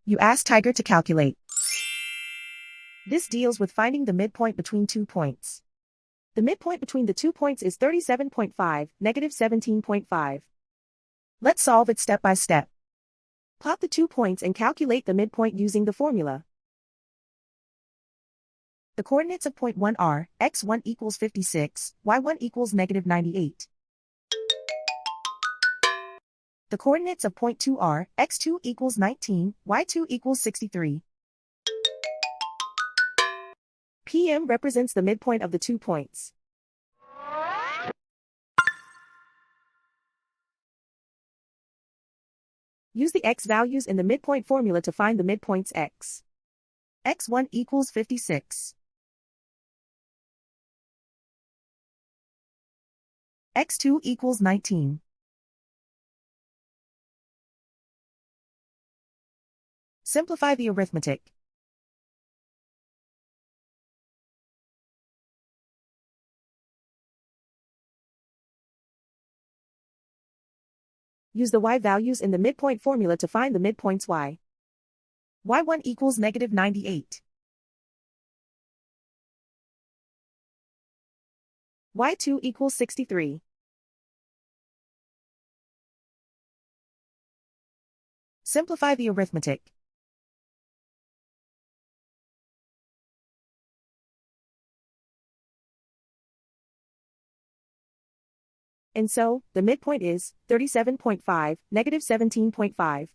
You ask Tiger to calculate. This deals with finding the midpoint between 2 points. The midpoint between the 2 points is 37.5, negative 17.5. Let's solve it step by step. Plot the 2 points and calculate the midpoint using the formula. The coordinates of point 1 are, x1 equals 56, y1 equals negative 98. The coordinates of point 2 are, x2 equals 19, y2 equals 63. PM represents the midpoint of the 2 points. Use the x values in the midpoint formula to find the midpoints x. x1 equals 56. x2 equals 19. Simplify the arithmetic. Use the y values in the midpoint formula to find the midpoints y. y1 equals negative 98. y2 equals 63. Simplify the arithmetic. And so, the midpoint is 37.5, negative 17.5.